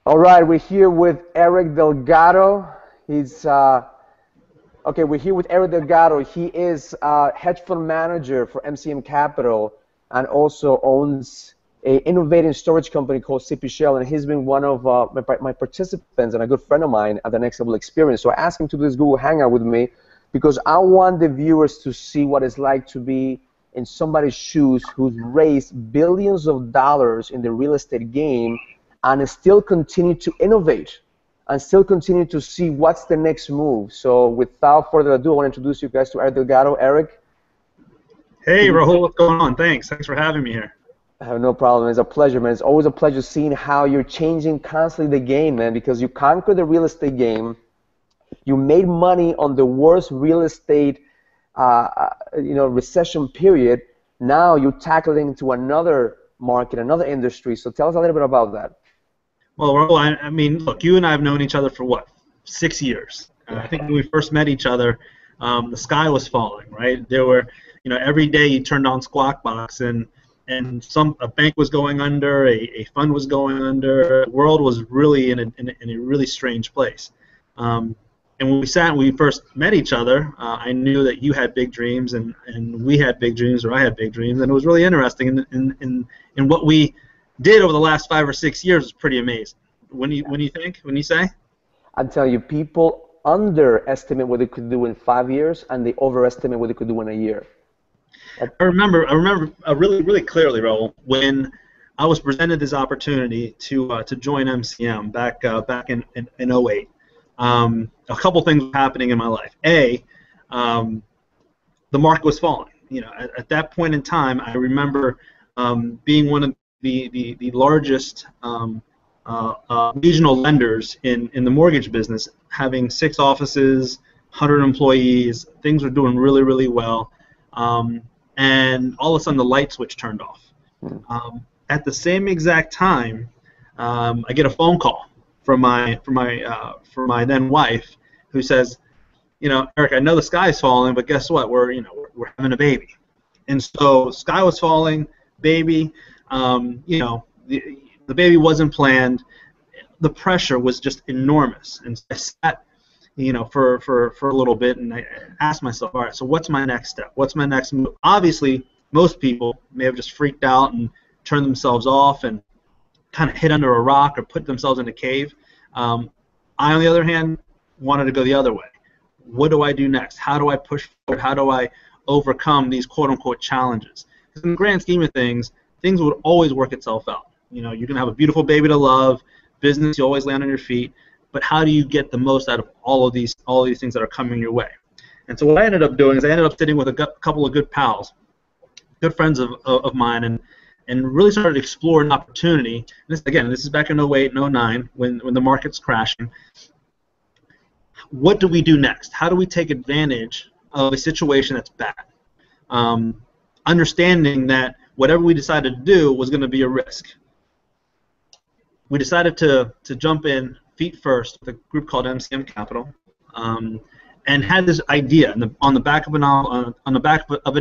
All right, we're here with Eric Delgado. He's okay. We're here with Eric Delgado. He is hedge fund manager for MCM Capital and also owns a innovating storage company called CP Shell. And he's been one of my participants and a good friend of mine at the Next Level Experience. So I asked him to do this Google Hangout with me because I want the viewers to see what it's like to be in somebody's shoes who's raised billions of dollars in the real estate game and still continue to innovate and still continue to see what's the next move. So without further ado, I want to introduce you guys to Eric Delgado. Eric. Hey, Rahul, what's going on? Thanks for having me here. No problem. It's a pleasure, man. It's always a pleasure seeing how you're changing constantly the game, man, because you conquered the real estate game. You made money on the worst real estate recession period. Now you're tackling into another market, another industry. So tell us a little bit about that. Well, Rahul, I mean, look, you and I have known each other for what, 6 years? I think when we first met each other, the sky was falling, right? There were, every day you turned on Squawk Box and a bank was going under, a fund was going under, the world was really in a really strange place. And when we first met each other, I knew that you had big dreams and we had big dreams, or I had big dreams, and it was really interesting. In what we did over the last 5 or 6 years was pretty amazing. When you say? I'm telling you, people underestimate what they could do in 5 years, and they overestimate what they could do in a year. I remember really, really clearly, Raul, when I was presented this opportunity to join MCM back in 08. A couple things were happening in my life. The market was falling. At that point in time, I remember being one of the largest regional lenders in the mortgage business, having 6 offices, 100 employees. Things were doing really, really well. And all of a sudden, the light switch turned off. At the same exact time, I get a phone call from my then wife, who says, Eric, I know the sky's falling, but guess what? We're having a baby. And so sky was falling, baby. The baby wasn't planned. The pressure was just enormous, and I sat, for a little bit, and I asked myself, all right, so what's my next step? What's my next move? Obviously, most people may have just freaked out and turned themselves off and kind of hid under a rock or put themselves in a cave. I, on the other hand, wanted to go the other way. What do I do next? How do I push forward? How do I overcome these quote-unquote challenges? Because in the grand scheme of things would always work itself out. You're going to have a beautiful baby to love, business, you always land on your feet, but how do you get the most out of all of these things that are coming your way? And so what I ended up doing is I ended up sitting with a couple of good pals, good friends of mine, and really started to explore an opportunity. And this is back in 08 and 09 when the market's crashing. What do we do next? How do we take advantage of a situation that's bad? Understanding that whatever we decided to do was going to be a risk. We decided to jump in feet first with a group called MCM Capital, and had this idea on the back of a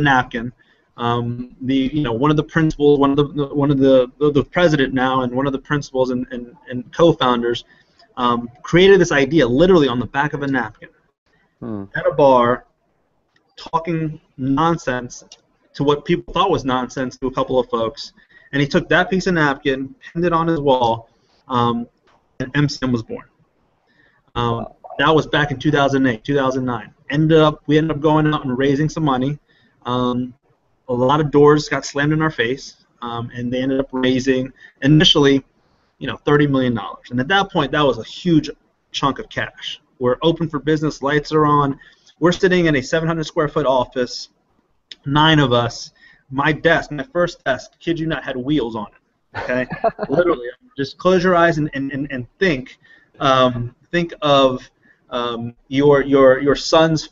napkin. One of the principals, one of the president now, and one of the principals and co-founders created this idea literally on the back of a napkin at a bar, talking nonsense to what people thought was nonsense to a couple of folks, and he took that piece of napkin, pinned it on his wall, and MCM was born. That was back in 2008, 2009. We ended up going out and raising some money. A lot of doors got slammed in our face, and they ended up raising initially, $30 million. And at that point, that was a huge chunk of cash. We're open for business. Lights are on. We're sitting in a 700 square foot office, 9 of us. My desk, my first desk, kid you not, had wheels on it. Okay, literally, just close your eyes and think of your son's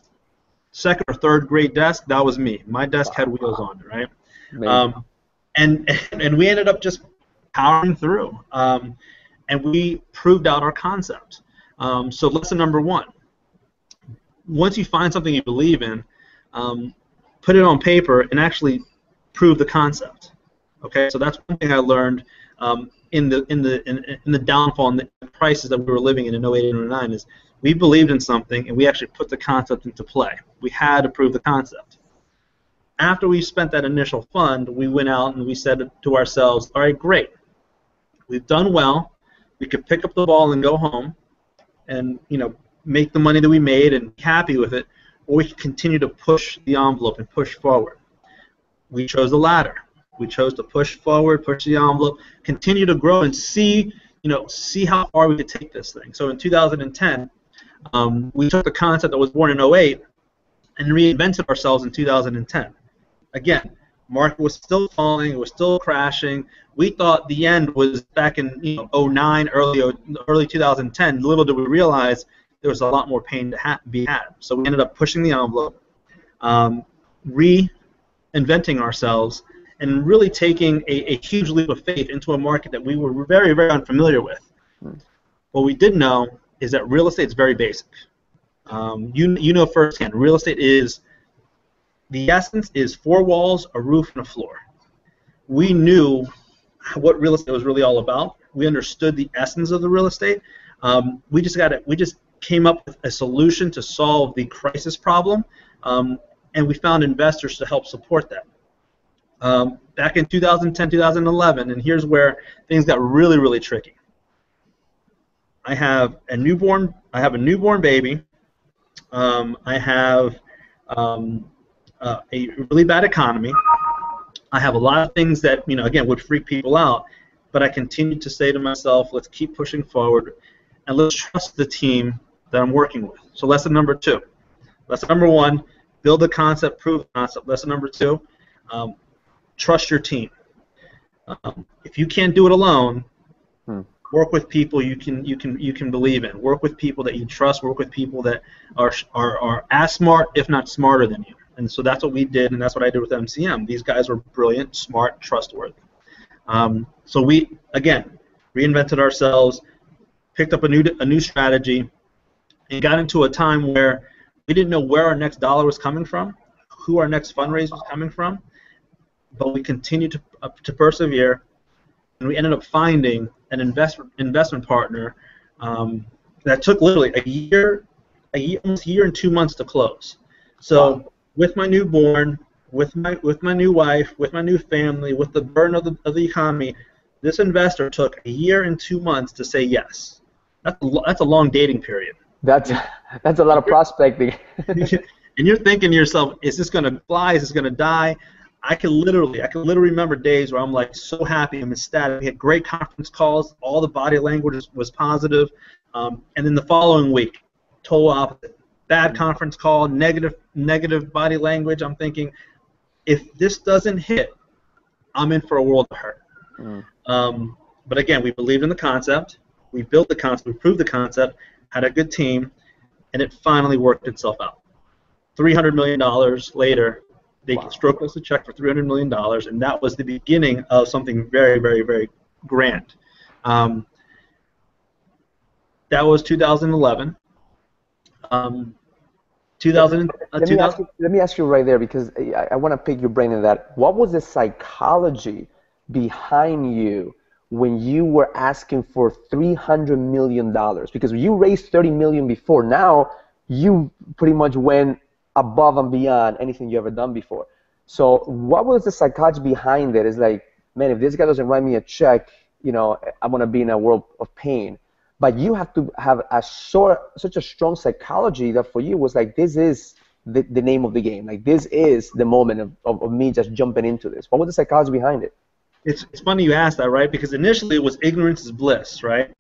second or third grade desk. That was me. My desk had wheels on it, right? And we ended up just powering through, and we proved out our concept. So lesson number 1: once you find something you believe in, put it on paper and actually prove the concept. Okay, so that's one thing I learned in the downfall and the crisis that we were living in 08 and 09 is we believed in something and we actually put the concept into play. We had to prove the concept. After we spent that initial fund, we went out and we said to ourselves, all right, great. We've done well. We could pick up the ball and go home and, you know, make the money that we made and be happy with it, or we could continue to push the envelope and push forward. We chose the latter. We chose to push forward, push the envelope, continue to grow, and see how far we could take this thing. So in 2010, we took the concept that was born in 08 and reinvented ourselves in 2010. Again, market was still falling, it was still crashing. We thought the end was back in 09, early 2010. Little did we realize there was a lot more pain to be had. So we ended up pushing the envelope, reinventing ourselves, and really taking a huge leap of faith into a market that we were very, very unfamiliar with. What we did know is that real estate is very basic. You know firsthand, real estate is, the essence is 4 walls, a roof, and a floor. We knew what real estate was really all about. We understood the essence of the real estate. We just came up with a solution to solve the crisis problem, and we found investors to help support that. Back in 2010, 2011, and here's where things got really, really tricky. I have a newborn baby. I have a really bad economy. I have a lot of things that, again, would freak people out, but I continued to say to myself, let's keep pushing forward, and let's trust the team that I'm working with. So lesson number 2. Lesson number 1, build the concept, prove the concept. Lesson number 2, trust your team. If you can't do it alone, work with people you can believe in. Work with people that you trust. Work with people that are as smart, if not smarter than you. And so that's what we did, and that's what I did with MCM. These guys were brilliant, smart, trustworthy. So we, again, reinvented ourselves, picked up a new strategy, and got into a time where we didn't know where our next dollar was coming from, who our next fundraiser was coming from, but we continued to persevere, and we ended up finding an investment partner that took literally almost a year and 2 months to close. So with my newborn, with my new wife, with my new family, with the burden of the economy, this investor took a year and 2 months to say yes. That's a long dating period. That's a lot of prospecting. And you're thinking to yourself, is this going to fly? Is this going to die? I can literally remember days where I'm like so happy, I'm ecstatic. We had great conference calls. All the body language was positive. And then the following week, total opposite. Bad conference call, negative body language. I'm thinking, if this doesn't hit, I'm in for a world of hurt. But again, we believed in the concept. We built the concept. We proved the concept. Had a good team, and it finally worked itself out. $300 million later, they stroked us a check for $300 million, and that was the beginning of something very, very, very grand. That was 2011. Let me ask you right there, because I want to pick your brain on that. What was the psychology behind you when you were asking for $300 million? Because you raised $30 million before. Now you pretty much went above and beyond anything you ever done before. So what was the psychology behind it? It's like, man, if this guy doesn't write me a check, I'm going to be in a world of pain. But you have to have such a strong psychology that for you was like, this is the name of the game. Like, this is the moment of me just jumping into this. What was the psychology behind it? It's funny you asked that, right? Because initially it was ignorance is bliss, right?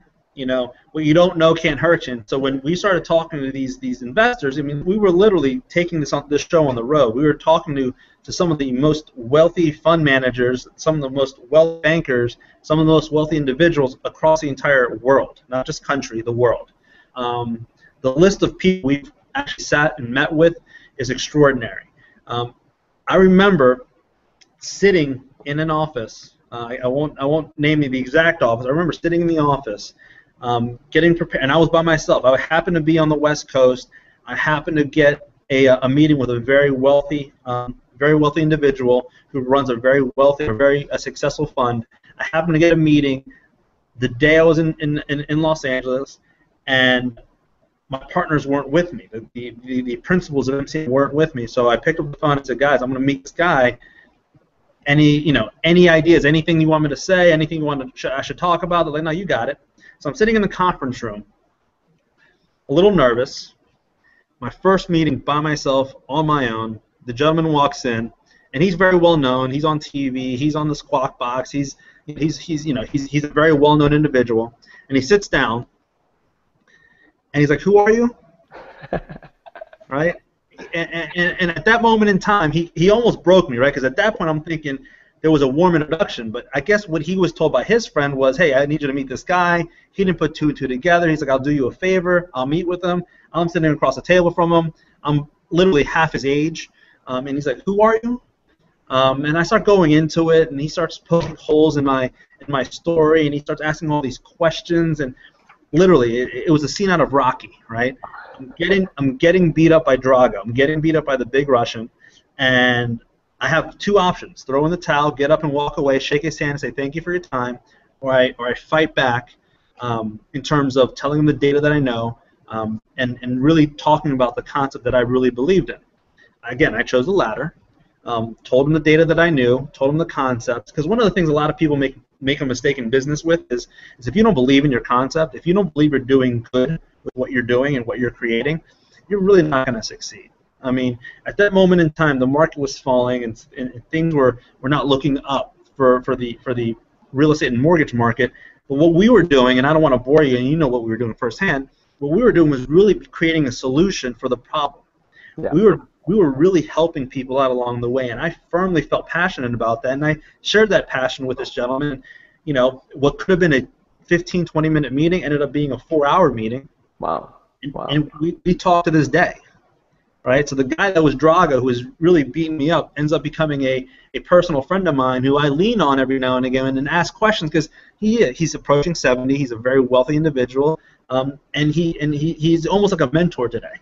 What you don't know can't hurt you. And so when we started talking to these investors, I mean, we were literally taking this show on the road. We were talking to some of the most wealthy fund managers, some of the most wealthy bankers, some of the most wealthy individuals across the entire world, not just country, the world. The list of people we've actually sat and met with is extraordinary. I remember sitting in an office. I won't name the exact office. I remember sitting in the office, getting prepared, and I was by myself. I happened to be on the West Coast. I happened to get a meeting with a very wealthy individual who runs a very wealthy, a successful fund. I happened to get a meeting the day I was in Los Angeles, and my partners weren't with me. The principals of MCM weren't with me. So I picked up the phone and said, guys, I'm going to meet this guy. Any ideas, anything you want me to say, anything you want I should talk about? They're like, no, you got it. So I'm sitting in the conference room, a little nervous. My first meeting by myself, on my own. The gentleman walks in, and he's very well known. He's on TV. He's on the Squawk Box. He's a very well known individual. And he sits down, and he's like, "Who are you?" Right? And at that moment in time, he almost broke me, right? Because at that point, I'm thinking there was a warm introduction. But I guess what he was told by his friend was, "Hey, I need you to meet this guy." He didn't put two and two together. He's like, "I'll do you a favor. I'll meet with him." I'm sitting across the table from him. I'm literally half his age. And he's like, "Who are you?" And I start going into it, and he starts poking holes in my story, and he starts asking all these questions, and literally, it was a scene out of Rocky, right? I'm getting beat up by Drago. I'm getting beat up by the big Russian, and I have two options: throw in the towel, get up and walk away, shake his hand, and say thank you for your time, or I fight back in terms of telling him the data that I know, and really talking about the concept that I really believed in. Again, I chose the latter. Told him the data that I knew, told him the concepts, because one of the things a lot of people make a mistake in business with is if you don't believe in your concept, if you don't believe you're doing good with what you're doing and what you're creating, you're really not going to succeed. I mean, at that moment in time, the market was falling and things were not looking up for the real estate and mortgage market. But what we were doing, and I don't want to bore you, and you know what we were doing firsthand, what we were doing was really creating a solution for the problem. Yeah. We were really helping people out along the way, and I firmly felt passionate about that, and I shared that passion with this gentleman. You know, what could have been a 15, 20-minute meeting ended up being a 4-hour meeting. Wow. And we talk to this day, right? So the guy that was Drago, who was really beating me up, ends up becoming a personal friend of mine who I lean on every now and again and ask questions because he's approaching 70. He's a very wealthy individual, and he's almost like a mentor today.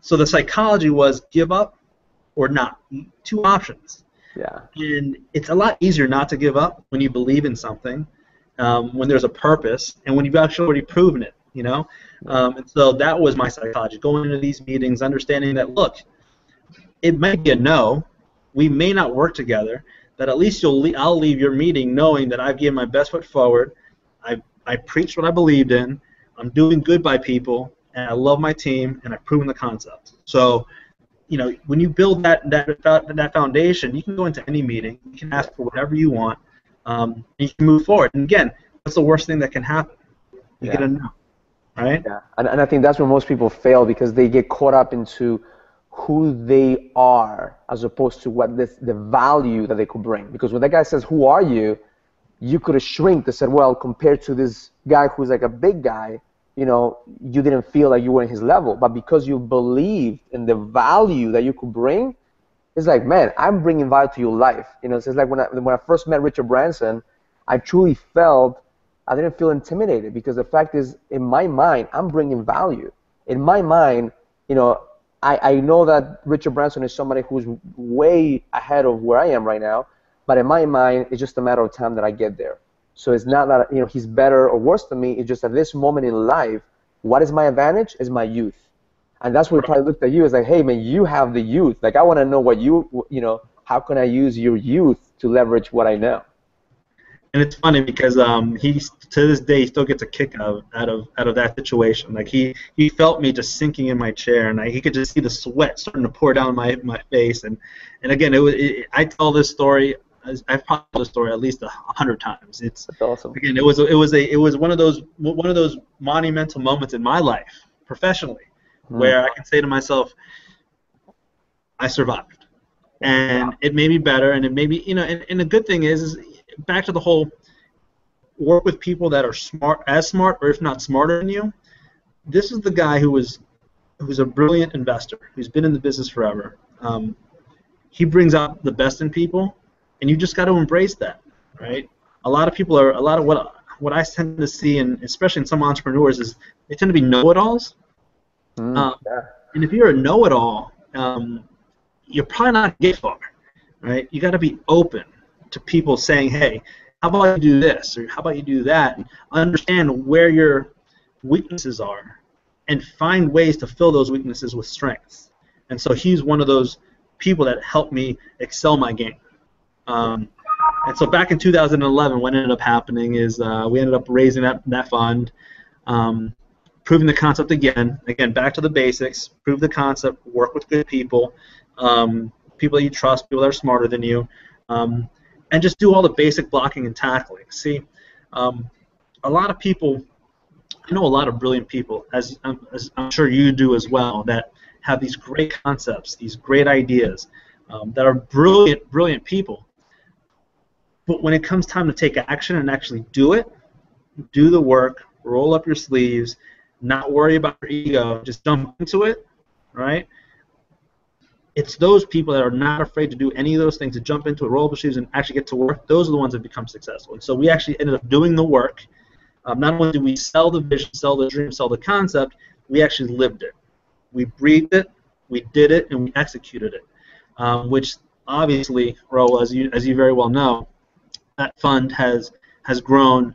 So the psychology was give up or not. Two options. Yeah. And it's a lot easier not to give up when you believe in something, when there's a purpose, and when you've actually already proven it, you know? And so that was my psychology, going into these meetings, understanding that, look, it might be a no, we may not work together, but at least I'll leave your meeting knowing that I've given my best foot forward, I preached what I believed in, I'm doing good by people, and I love my team, and I've proven the concept. So, you know, when you build that foundation, you can go into any meeting, you can ask for whatever you want, and you can move forward. And again, what's the worst thing that can happen? You get a no, right? Yeah, and I think that's where most people fail because they get caught up into who they are as opposed to what the value that they could bring. Because when that guy says, "Who are you?" you could have shrinked and said, well, compared to this guy who's like a big guy, you know, you didn't feel like you were in his level. But because you believed in the value that you could bring, it's like, man, I'm bringing value to your life. You know, it's like when I first met Richard Branson, I truly felt, I didn't feel intimidated because the fact is, in my mind, I'm bringing value. In my mind, you know, I know that Richard Branson is somebody who's way ahead of where I am right now, but in my mind, it's just a matter of time that I get there. So it's not that, you know, he's better or worse than me. It's just at this moment in life, what is my advantage is my youth. And that's where we probably looked at you as like, hey, man, you have the youth. Like, I want to know what you know, how can I use your youth to leverage what I know? And it's funny because he's to this day he still gets a kick out of that situation. Like he felt me just sinking in my chair, and he could just see the sweat starting to pour down my face. And again, I tell this story. I've probably told the story at least 100 times. That's awesome. Again, it was one of those monumental moments in my life professionally, where I can say to myself, I survived, and it made me better, and it made me, you know. And the good thing is back to the whole work with people that are as smart, or if not smarter than you. This is the guy who's a brilliant investor, who's been in the business forever. He brings out the best in people, and you just got to embrace that, right? A lot of what I tend to see, and especially in some entrepreneurs, is they tend to be know-it-alls. And if you're a know-it-all, you're probably not going to get far, right? You got to be open to people saying, hey, how about you do this, or how about you do that, and understand where your weaknesses are and find ways to fill those weaknesses with strengths. And so he's one of those people that helped me excel my game. And so back in 2011, what ended up happening is we ended up raising that fund, proving the concept again, back to the basics, prove the concept, work with good people, people that you trust, people that are smarter than you, and just do all the basic blocking and tackling. See, a lot of people, I know a lot of brilliant people, as I'm sure you do as well, that have these great concepts, these great ideas, that are brilliant, brilliant people. But when it comes time to take action and actually do it, do the work, roll up your sleeves, not worry about your ego, just jump into it, right? It's those people that are not afraid to do any of those things, to jump into it, roll up their sleeves, and actually get to work. Those are the ones that become successful. And so we actually ended up doing the work. Not only did we sell the vision, sell the dream, sell the concept, we actually lived it. We breathed it, we did it, and we executed it. Which obviously, Raul, as you very well know, that fund has grown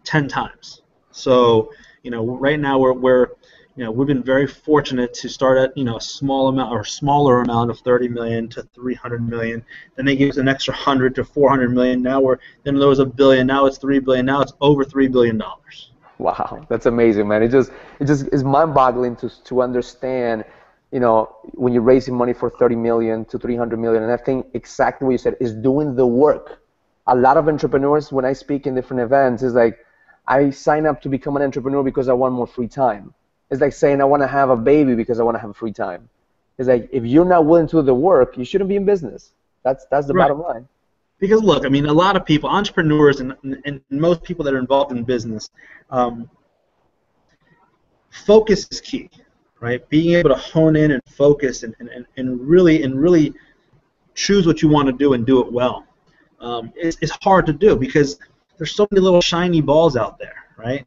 10 times. So right now we've been very fortunate to start at a small amount or smaller amount of 30 million to 300 million. Then they gave us an extra 100 to 400 million. Then there was $1 billion. Now it's 3 billion. Now it's over $3 billion. Wow, that's amazing, man. It just is mind-boggling to understand. When you're raising money for 30 million to 300 million, and I think exactly what you said is doing the work. A lot of entrepreneurs, when I speak in different events, is like, I sign up to become an entrepreneur because I want more free time. It's like saying I want to have a baby because I want to have free time. It's like, if you're not willing to do the work, you shouldn't be in business. That's the right. bottom line. Because look, I mean, a lot of people, entrepreneurs and most people that are involved in business, focus is key, right? Being able to hone in and focus and really choose what you want to do and do it well. It's hard to do because there's so many little shiny balls out there, right?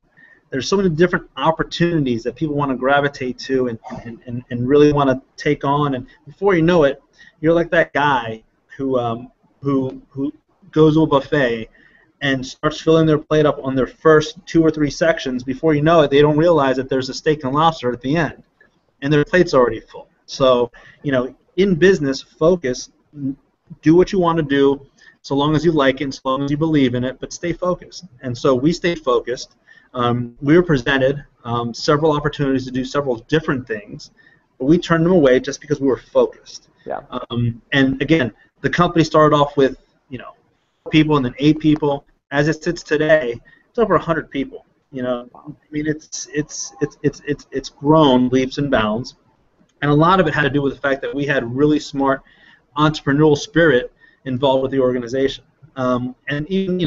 There's so many different opportunities that people want to gravitate to and really want to take on, and before you know it, you're like that guy who goes to a buffet and starts filling their plate up on their first 2 or 3 sections. Before you know it, they don't realize that there's a steak and lobster at the end, and their plate's already full. So, in business, focus, do what you want to do, so long as you like it, and so long as you believe in it, but stay focused. And so we stayed focused. We were presented several opportunities to do several different things, but we turned them away just because we were focused. Yeah. And again, the company started off with people and then 8 people. As it sits today, it's over 100 people. I mean, it's grown leaps and bounds, and a lot of it had to do with the fact that we had really smart entrepreneurial spirit involved with the organization. And even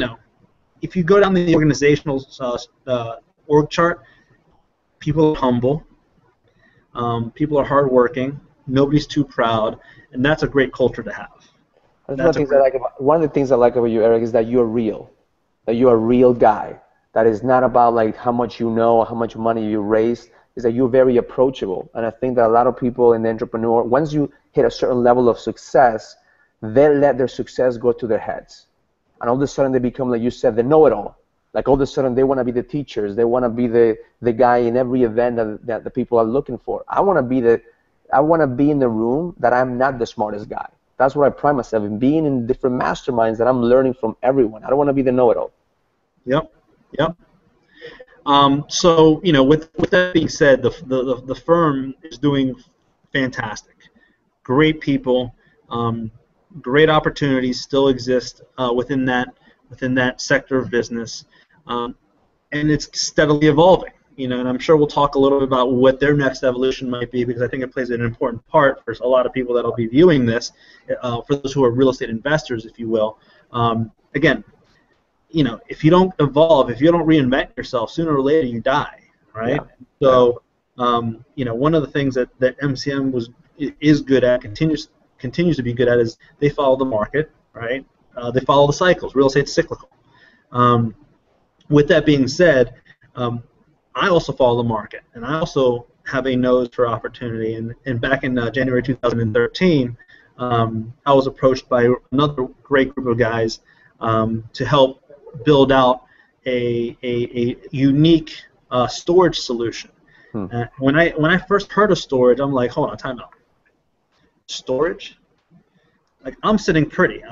if you go down the organizational org chart, people are humble, people are hardworking, nobody's too proud, and that's a great culture to have. One of the things I like about you, Eric, is that you're real, that you're a real guy. That is not about like how much you know or how much money you raised. Is that you're very approachable, and I think that a lot of people in the entrepreneur, once you hit a certain level of success, they let their success go to their heads. And all of a sudden they become, like you said, the know-it-all. Like all of a sudden they want to be the teachers. They want to be the guy in every event that the people are looking for. I want to be in the room that I'm not the smartest guy. That's what I pride myself in, being in different masterminds that I'm learning from everyone. I don't want to be the know-it-all. Yep. So with that being said, the firm is doing fantastic. Great people. Great opportunities still exist within that sector of business, and it's steadily evolving. And I'm sure we'll talk a little bit about what their next evolution might be, because I think it plays an important part for a lot of people that will be viewing this, for those who are real estate investors, if you will. Again, if you don't evolve, if you don't reinvent yourself, sooner or later you die, right? Yeah. So, one of the things that MCM is good at, continues to be good at, is they follow the market, right? They follow the cycles. Real estate's cyclical. With that being said, I also follow the market, and I also have a nose for opportunity. And back in January 2013, I was approached by another great group of guys to help build out a unique storage solution. When I first heard of storage, I'm like, hold on, time out. Storage? Like, I'm sitting pretty.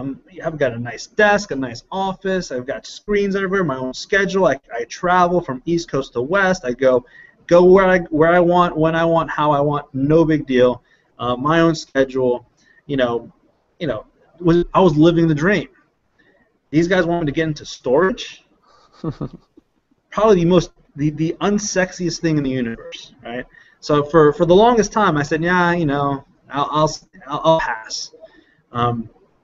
I've got a nice desk, a nice office. I've got screens everywhere, my own schedule. I travel from East Coast to West. I go where I want, when I want, how I want. No big deal. My own schedule. I was living the dream. These guys wanted to get into storage. Probably the unsexiest thing in the universe, right? So for the longest time, I said, yeah, I'll pass.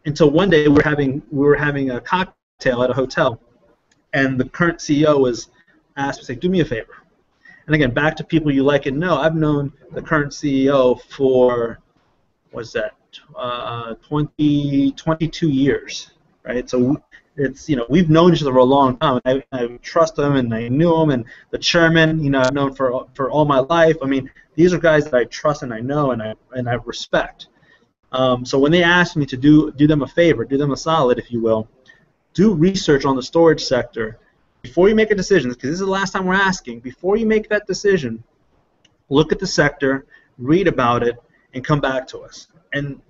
Until one day we were having a cocktail at a hotel, and the current CEO was asked to say, do me a favor. And again, back to people you like and know. I've known the current CEO for, what's that, 22 years, right? So it's, we've known each other for a long time. I trust him, and I knew him, and the chairman, I've known for all my life. I mean, these are guys that I trust and I know and I respect. So when they asked me to do them a favor, do them a solid, if you will, do research on the storage sector before you make a decision, because this is the last time we're asking. Before you make that decision, look at the sector, read about it, and come back to us. And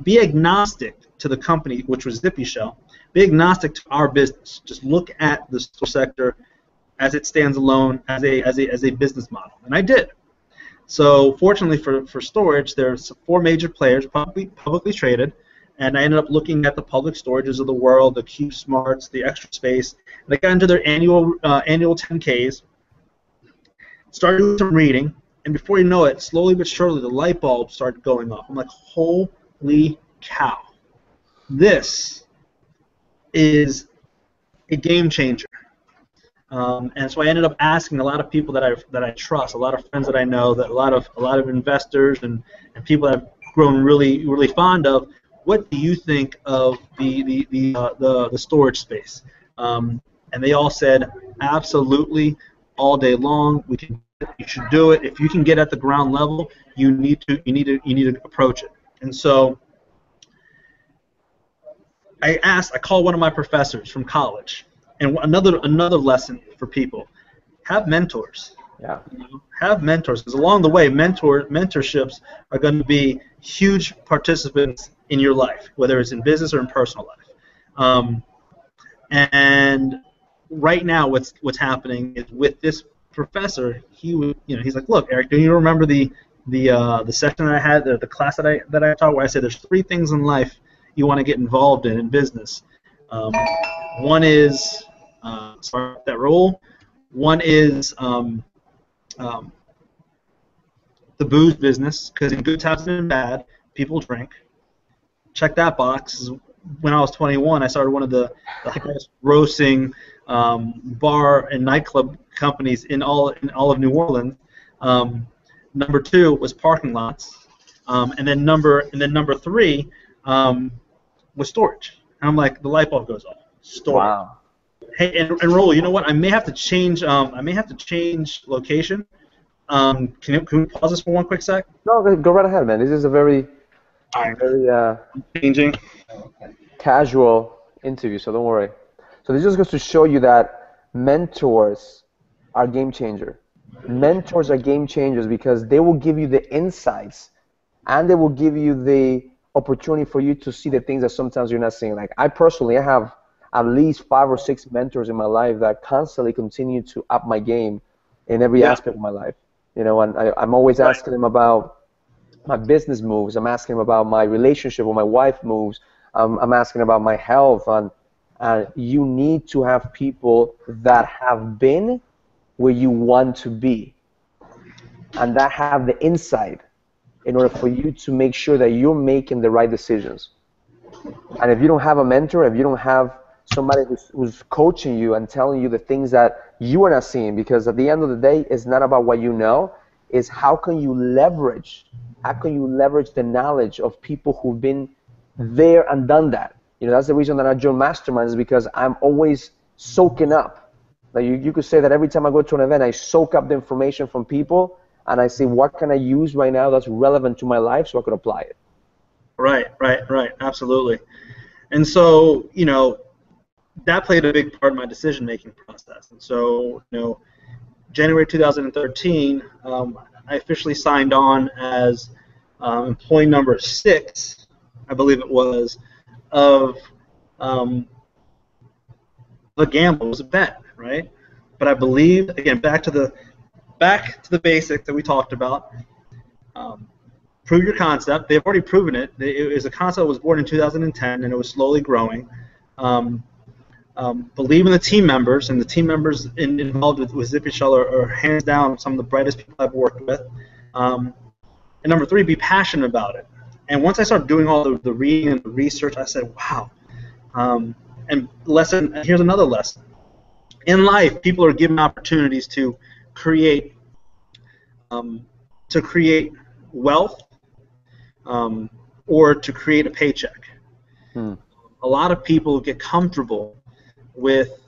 be agnostic to the company, which was Zippy Shell. Be agnostic to our business. Just look at the storage sector as it stands alone, as a business model. And I did. So fortunately for storage, there's 4 major players, publicly traded, and I ended up looking at the public storages of the world, the CubeSmarts, the Extra Space, and I got into their annual 10Ks, started doing some reading, and before you know it, slowly but surely, the light bulbs started going off. I'm like, holy cow, this is a game changer. And so I ended up asking a lot of people that I trust, a lot of friends that I know, that a lot of investors and people that I've grown really fond of. What do you think of the storage space? And they all said, absolutely, all day long. You should do it. If you can get at the ground level, you need to approach it. And so I called one of my professors from college. And another lesson for people: have mentors. Yeah. Have mentors, because along the way, mentorships are going to be huge participants in your life, whether it's in business or in personal life. And right now, what's happening is with this professor, he's like, look, Eric, do you remember the session that I had, the class that I taught, where I said there's 3 things in life you want to get involved in business. One is start that role. One is the booze business, because in good times and in bad, people drink. Check that box. When I was 21, I started one of the highest grossing bar and nightclub companies in all of New Orleans. Number 2 was parking lots, and then number 3 was storage. And I'm like, the light bulb goes off. Storage. Wow. Hey, and Raul, you know what? I may have to change. Location. Can we pause this for one quick sec? No, go right ahead, man. This is a very changing, casual interview, so don't worry. So this just goes to show you that mentors are game changer. Mentors are game changers because they will give you the insights, and they will give you the opportunity for you to see the things that sometimes you're not seeing. Like I have at least 5 or 6 mentors in my life that constantly continue to up my game in every aspect of my life. And I'm always asking them about my business moves. I'm asking them about my relationship with my wife moves. I'm asking about my health. And you need to have people that have been where you want to be and that have the insight in order for you to make sure that you're making the right decisions. And if you don't have a mentor, if you don't have somebody who's coaching you and telling you the things that you are not seeing, because at the end of the day, it's not about what you know, it's how can you leverage the knowledge of people who've been there and done that. That's the reason that I join masterminds, is because I'm always soaking up. Like you could say that every time I go to an event, I soak up the information from people and I say, what can I use right now that's relevant to my life so I could apply it. Right, absolutely. And so, that played a big part in my decision-making process. And so, January 2013, I officially signed on as employee number 6, I believe it was, of the gamble. It was a bet, right? But I believe, again, back to the basic that we talked about. Prove your concept. They've already proven it. It was a concept that was born in 2010, and it was slowly growing. Believe in the team members, and the team members involved with Zippy Shell are hands down some of the brightest people I've worked with. And number 3, be passionate about it. And once I started doing all the reading and the research, I said, wow. And here's another lesson. In life, people are given opportunities to create wealth or to create a paycheck. A lot of people get comfortable with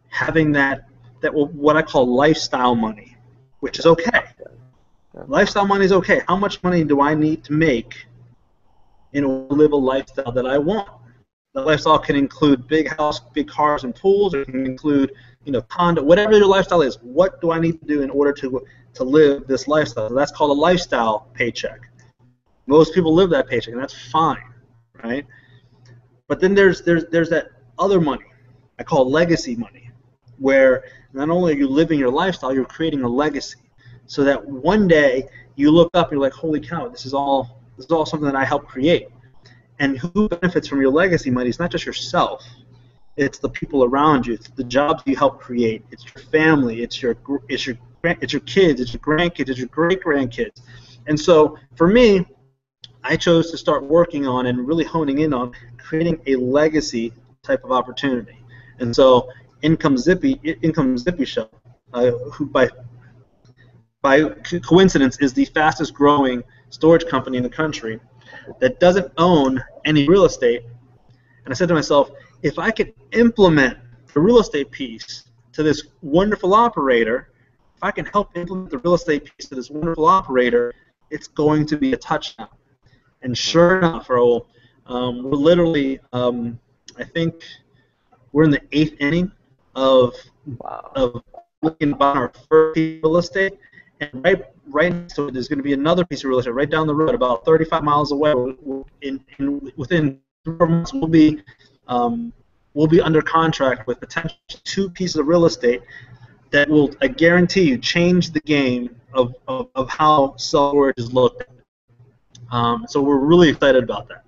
having that what I call lifestyle money, which is okay. Lifestyle money is okay. How much money do I need to make in order to live a lifestyle that I want? The lifestyle can include big house, big cars, and pools, or it can include, condo, whatever your lifestyle is. What do I need to do in order to live this lifestyle? So that's called a lifestyle paycheck. Most people live that paycheck, and that's fine, right? But then there's that other money I call legacy money, where not only are you living your lifestyle, you're creating a legacy, so that one day you look up and you're like, holy cow, this is all something that I helped create. And who benefits from your legacy money? It's not just yourself. It's the people around you. It's the jobs you help create. It's your family. It's your kids. It's your grandkids. It's your great-grandkids. And so for me, I chose to start working on and really honing in on creating a legacy type of opportunity. And so Income Zippy Shell, who by coincidence is the fastest growing storage company in the country, that doesn't own any real estate. And I said to myself, if I could implement the real estate piece to this wonderful operator, if I can help implement the real estate piece to this wonderful operator, it's going to be a touchdown. And sure enough, Raul, we're literally, I think we're in the 8th inning of looking about our first piece of real estate. And right next to it, there's going to be another piece of real estate right down the road, about 35 miles away. Within 4 months, we'll be under contract with potentially 2 pieces of real estate that will, I guarantee you, change the game of how self-storage is looked at. So we're really excited about that.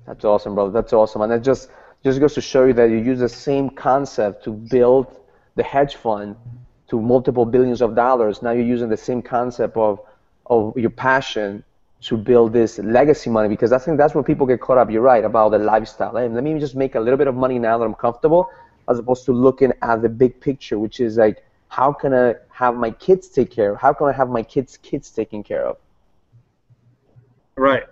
That's awesome, brother. That's awesome, and it just goes to show you that you use the same concept to build the hedge fund to multiple billions of dollars. Now you're using the same concept of your passion to build this legacy money, because I think that's where people get caught up. You're right about the lifestyle. Hey, let me just make a little bit of money now that I'm comfortable, as opposed to looking at the big picture, which is like, how can I have my kids take care of? How can I have my kids' kids taken care of? Right.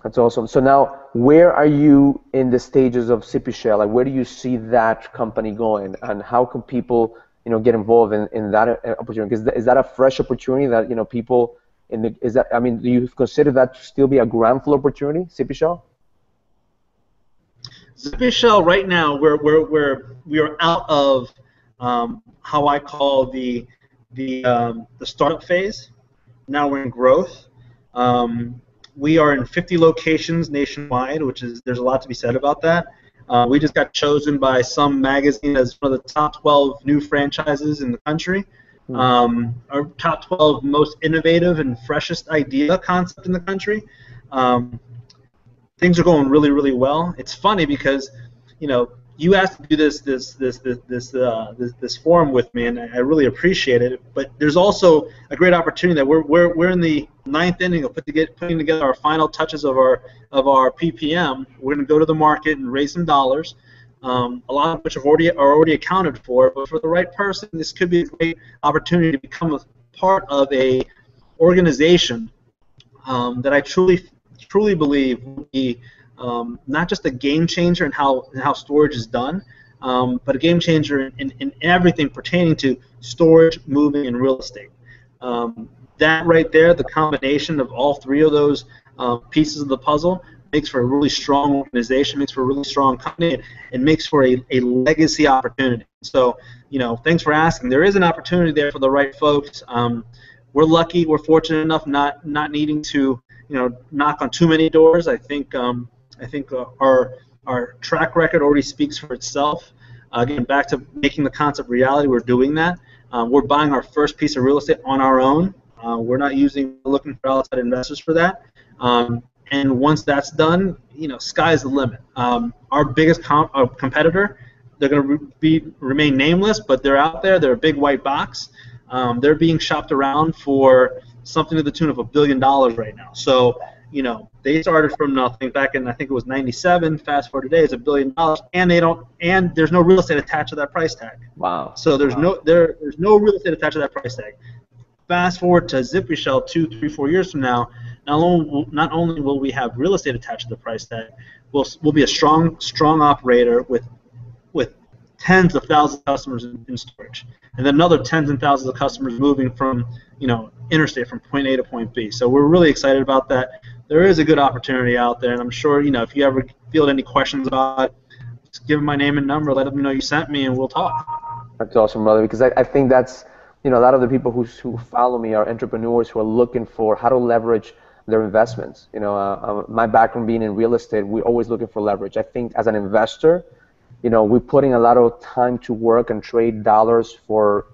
That's awesome. So now, where are you in the stages of Zippy Shell? Like, where do you see that company going, and how can people, get involved in that opportunity? Is that a fresh opportunity that people do you consider that to still be a ground floor opportunity, Zippy Shell? Zippy Shell right now, we are out of how I call the startup phase. Now we're in growth. We are in 50 locations nationwide, there's a lot to be said about that. We just got chosen by some magazine as one of the top 12 new franchises in the country. Our top 12 most innovative and freshest idea concept in the country. Things are going really, really well. It's funny because, you asked to do this forum with me, and I really appreciate it. But there's also a great opportunity that we're in the 9th inning of putting together our final touches of our PPM. We're going to go to the market and raise some dollars, a lot of which are already accounted for. But for the right person, this could be a great opportunity to become a part of a organization that I truly believe will be not just a game changer in how storage is done, but a game changer in everything pertaining to storage, moving, and real estate. That right there, the combination of all 3 of those pieces of the puzzle, makes for a really strong organization, makes for a really strong company, and makes for a legacy opportunity. So, thanks for asking. There is an opportunity there for the right folks. We're lucky. We're fortunate enough not needing to, knock on too many doors. I think our track record already speaks for itself. Again, back to making the concept reality, we're doing that. We're buying our first piece of real estate on our own. We're not looking for outside investors for that. And once that's done, sky's the limit. Our biggest competitor, they're going to remain nameless, but they're out there. They're a big white box. They're being shopped around for something to the tune of $1 billion right now. So, they started from nothing back in, I think it was '97. Fast forward today, it's $1 billion, and there's no real estate attached to that price tag. Wow. So there's no real estate attached to that price tag. Fast forward to Zippy Shell 2, 3, 4 years from now. Not only will we have real estate attached to the price tag, we'll be a strong operator with tens of thousands of customers in storage, and then another tens and thousands of customers moving from interstate from point A to point B. So we're really excited about that. There is a good opportunity out there, and I'm sure if you ever field any questions about it, just give them my name and number, let them know you sent me, and we'll talk. That's awesome, brother, because I think that's a lot of the people who follow me are entrepreneurs who are looking for how to leverage their investments. My background being in real estate, we're always looking for leverage. I think as an investor, we're putting a lot of time to work and trade dollars for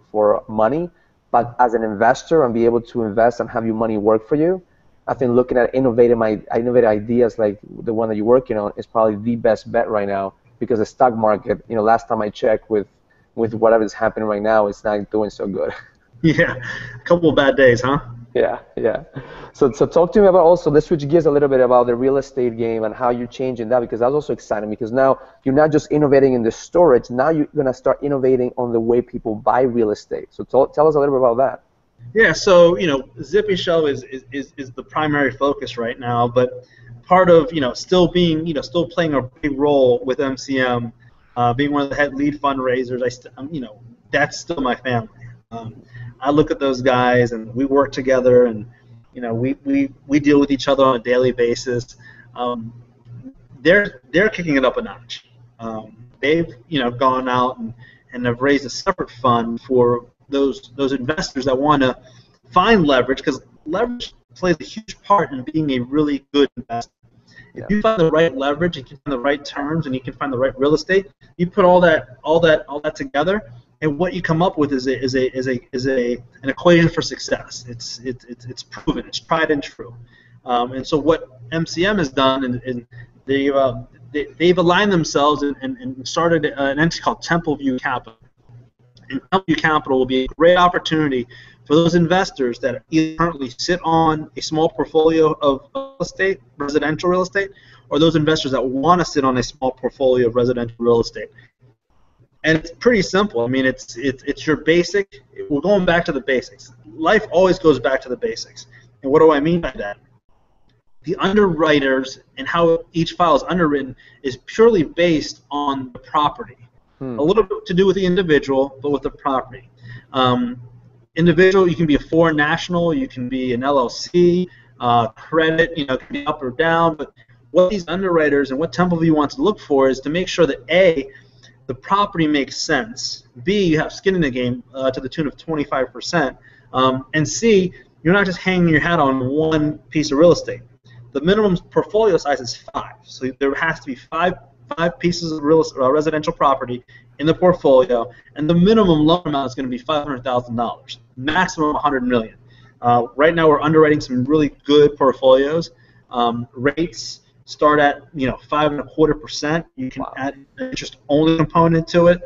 money, but as an investor and be able to invest and have your money work for you, I think looking at innovative ideas like the one that you're working on is probably the best bet right now, because the stock market, last time I checked with whatever is happening right now, it's not doing so good. Yeah, a couple of bad days, huh? Yeah. So talk to me about also, let's switch gears a little bit about the real estate game and how you're changing that, because that's also exciting, because now you're not just innovating in the storage, now you're going to start innovating on the way people buy real estate. So tell us a little bit about that. Yeah, so Zippy Shell is the primary focus right now, but part of still playing a big role with MCM, being one of the head lead fundraisers. That's still my family. I look at those guys, and we work together, and we deal with each other on a daily basis. They're kicking it up a notch. They've gone out and have raised a separate fund for those investors that want to find leverage, because leverage plays a huge part in being a really good investor. Yeah. If you find the right leverage, you can find the right terms, and you can find the right real estate, you put all that together, and what you come up with is an equation for success. It's proven. It's tried and true. And so what MCM has done, and they've aligned themselves and started an entity called Templeview Capital. And Templeview Capital will be a great opportunity for those investors that either currently sit on a small portfolio of real estate, residential real estate, or those investors that want to sit on a small portfolio of residential real estate. And it's pretty simple. I mean, it's your basic. We're going back to the basics. Life always goes back to the basics. And what do I mean by that? The underwriters and how each file is underwritten is purely based on the property. A little bit to do with the individual, but with the property. Individual, you can be a foreign national, you can be an LLC, credit, it can be up or down. But what these underwriters and what Templeview wants to look for is to make sure that A, the property makes sense, B, you have skin in the game to the tune of 25%, and C, you're not just hanging your hat on one piece of real estate. The minimum portfolio size is 5, so there has to be five pieces of residential property in the portfolio, and the minimum loan amount is going to be $500,000, maximum $100 million. Right now, we're underwriting some really good portfolios. Rates start at 5.25%. You can add an interest-only component to it.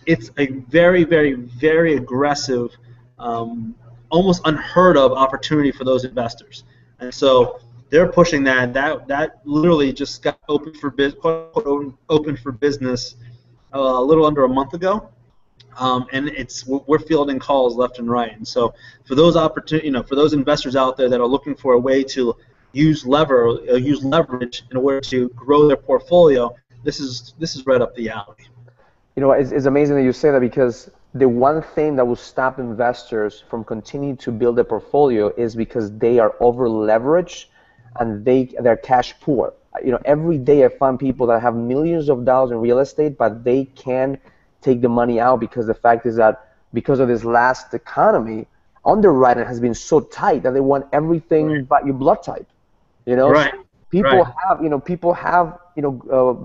It's a very, very, very aggressive, almost unheard of opportunity for those investors, and so they're pushing that. That literally just got open for business a little under a month ago, and we're fielding calls left and right. And so for those for those investors out there that are looking for a way to use leverage in order to grow their portfolio, this is right up the alley. It's amazing that you say that, because the one thing that will stop investors from continuing to build a portfolio is because they are over leveraged and they're cash poor. Every day I find people that have millions of dollars in real estate, but they can't take the money out because the fact is that because of this last economy, underwriting has been so tight that they want everything Right. but your blood type. So Right. people Right. have,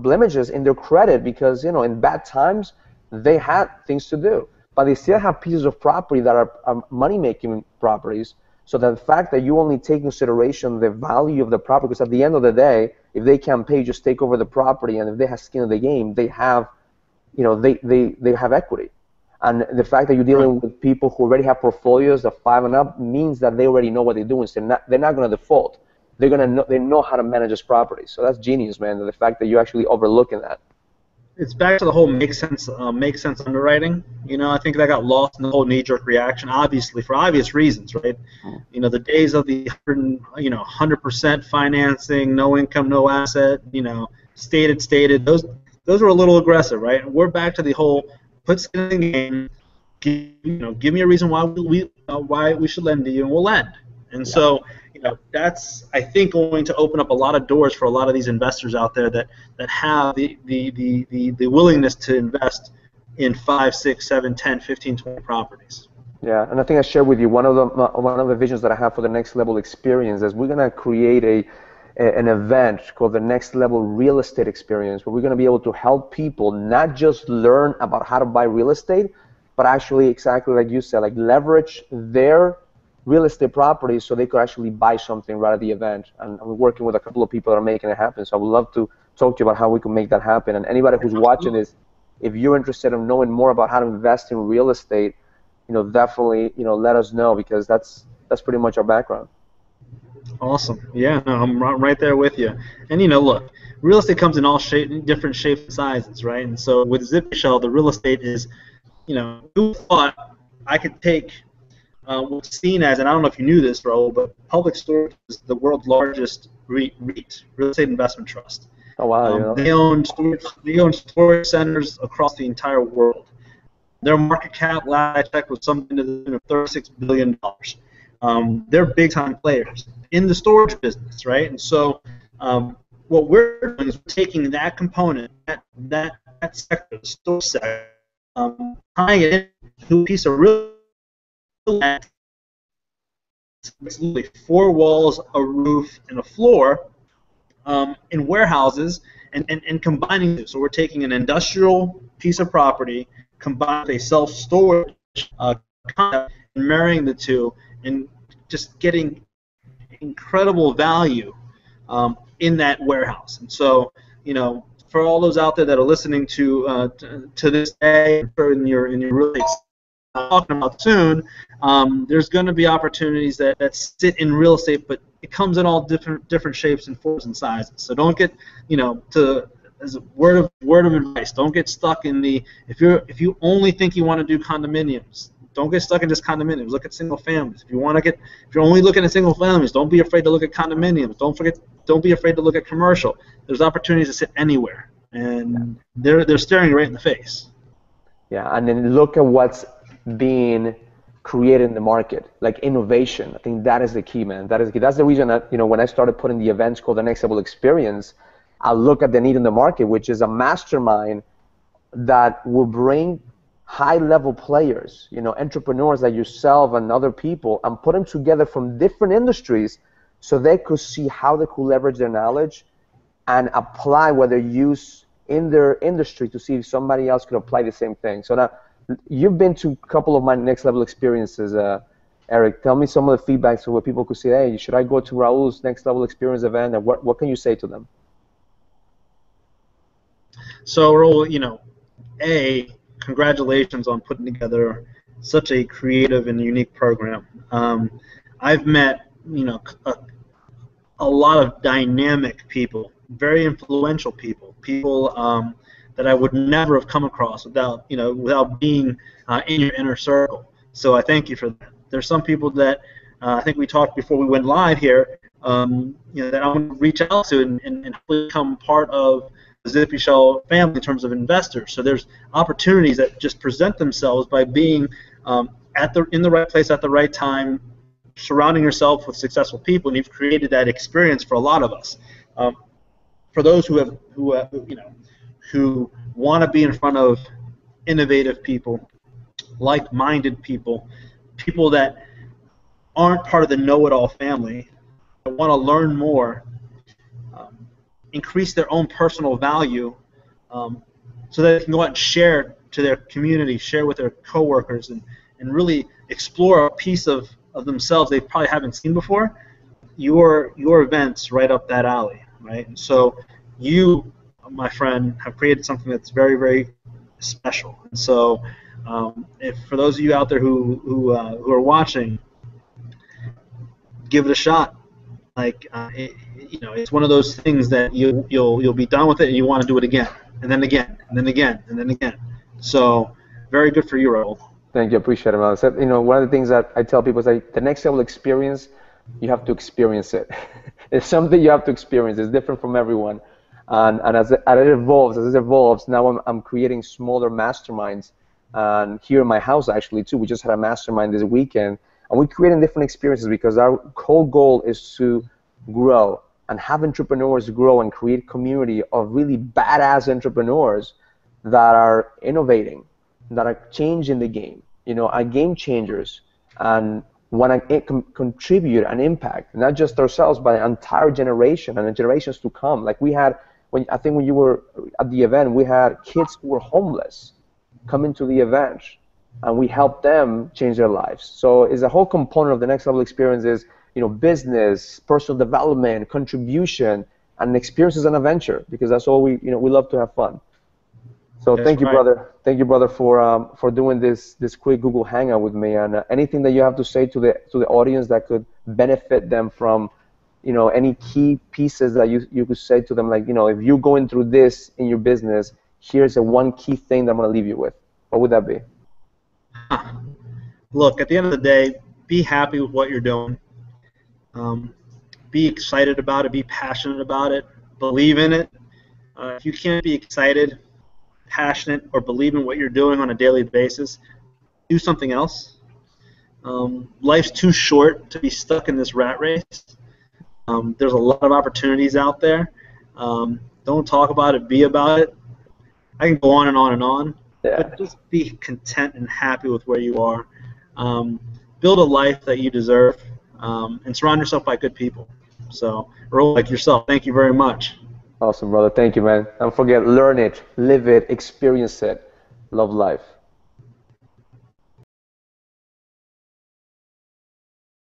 blemishes in their credit because, in bad times they had things to do, but they still have pieces of property that are money-making properties. So the fact that you only take consideration the value of the property, because at the end of the day, if they can pay, just take over the property, and if they have skin in the game, they have, they have equity. And the fact that you're Right. dealing with people who already have portfolios of 5 and up means that they already know what they're doing. So they're not going to default. They know how to manage this property. So that's genius, man. The fact that you're actually overlooking that. It's back to the whole make sense underwriting. I think that got lost in the whole knee-jerk reaction, obviously for obvious reasons, right? The days of the 100% financing, no income, no asset, stated. Those were a little aggressive, right? We're back to the whole put skin in the game. Give me a reason why we should lend to you, and we'll lend. And Yeah. so, that's, I think, going to open up a lot of doors for a lot of these investors out there that have the willingness to invest in 5, 6, 7, 10, 15, 20 properties. Yeah, and I think I shared with you one of the visions that I have for the next level experience is we're gonna create an event called the Next Level Real Estate Experience, where we're gonna be able to help people not just learn about how to buy real estate, but actually exactly like you said, like leverage their real estate properties so they could actually buy something right at the event. And we're working with a couple of people that are making it happen. So I would love to talk to you about how we can make that happen. And anybody who's watching this, if you're interested in knowing more about how to invest in real estate, definitely, let us know, because that's pretty much our background. Awesome. Yeah, no, I'm right there with you. And look, real estate comes in all different shapes and sizes, right? And so with Zippy Shell, the real estate is, who thought I could take what's seen as, and I don't know if you knew this, Raul, but Public Storage is the world's largest REIT, real estate investment trust. Oh wow, They own storage centers across the entire world. Their market cap, last I checked, was something to the tune of $36 billion. They're big-time players in the storage business, right? And so what we're doing is we're taking that component, that sector, the storage sector, tying it into a piece of real estate. It's literally 4 walls, a roof, and a floor in warehouses, and combining it. So we're taking an industrial piece of property, combined with a self-storage concept, and marrying the two, and just getting incredible value in that warehouse. And so, for all those out there that are listening to this day, or in your real estate talking about soon, there's going to be opportunities that sit in real estate, but it comes in all different shapes and forms and sizes. So don't get, as a word of advice, don't get stuck in if you only think you want to do condominiums, don't get stuck in just condominiums. Look at single families. If you're only looking at single families, don't be afraid to look at condominiums. Don't be afraid to look at commercial. There's opportunities to sit anywhere, and they're staring you right in the face. Yeah, and then look at what's being created in the market, like innovation. I think that is the key, man. That is the key. That's the reason that, when I started putting the events called the Next Level Experience, I look at the need in the market, which is a mastermind that will bring high-level players, entrepreneurs like yourself and other people, and put them together from different industries so they could see how they could leverage their knowledge and apply what they use in their industry to see if somebody else could apply the same thing. So now, you've been to a couple of my Next Level experiences, Eric. Tell me some of the feedback so where people could say, hey, should I go to Raul's Next Level Experience event, and what can you say to them? So, Raul, congratulations on putting together such a creative and unique program. I've met, a lot of dynamic people, very influential people that I would never have come across without being in your inner circle. So I thank you for that. There's some people that I think we talked before we went live here, that I want to reach out to and become part of the Zippy Shell family in terms of investors. So there's opportunities that just present themselves by being in the right place at the right time, surrounding yourself with successful people, and you've created that experience for a lot of us. For those who want to be in front of innovative people, like-minded people, people that aren't part of the know-it-all family, that want to learn more, increase their own personal value, so that they can go out and share to their community, share with their coworkers, and really explore a piece of themselves they probably haven't seen before. Your event's right up that alley, right? And so you, my friend, have created something that's very, very special. And so, if for those of you out there who are watching, give it a shot. Like it's one of those things that you'll be done with it and you want to do it again, and then again, and then again, and then again. So, very good for you, Raul. Thank you, appreciate it, man. So, one of the things that I tell people is like the next level experience, you have to experience it. It's something you have to experience. It's different from everyone, and as it evolves, now I'm creating smaller masterminds, and here in my house actually too. We just had a mastermind this weekend, and we're creating different experiences because our whole goal is to grow and have entrepreneurs grow and create community of really badass entrepreneurs that are innovating, that are changing the game, are game changers, and want to contribute and impact not just ourselves, but an entire generation and the generations to come. Like we had, I think when you were at the event, we had kids who were homeless coming to the event, and we helped them change their lives. So it's a whole component of the next level experience is, business, personal development, contribution, and experience is an adventure, because that's all we love to have fun. So That's thank you, right. brother. Thank you, brother, for doing this quick Google Hangout with me. And anything that you have to say to the audience that could benefit them from, any key pieces that you could say to them, like, if you're going through this in your business, here's the one key thing that I'm going to leave you with. What would that be? Look, at the end of the day, be happy with what you're doing. Be excited about it. Be passionate about it. Believe in it. If you can't be excited, passionate, or believe in what you're doing on a daily basis, do something else. Life's too short to be stuck in this rat race. There's a lot of opportunities out there. Don't talk about it, be about it. I can go on and on and on, but just be content and happy with where you are. Build a life that you deserve, and surround yourself by good people. So, Raul, like yourself, thank you very much. Awesome, brother. Thank you, man. Don't forget, learn it, live it, experience it. Love life.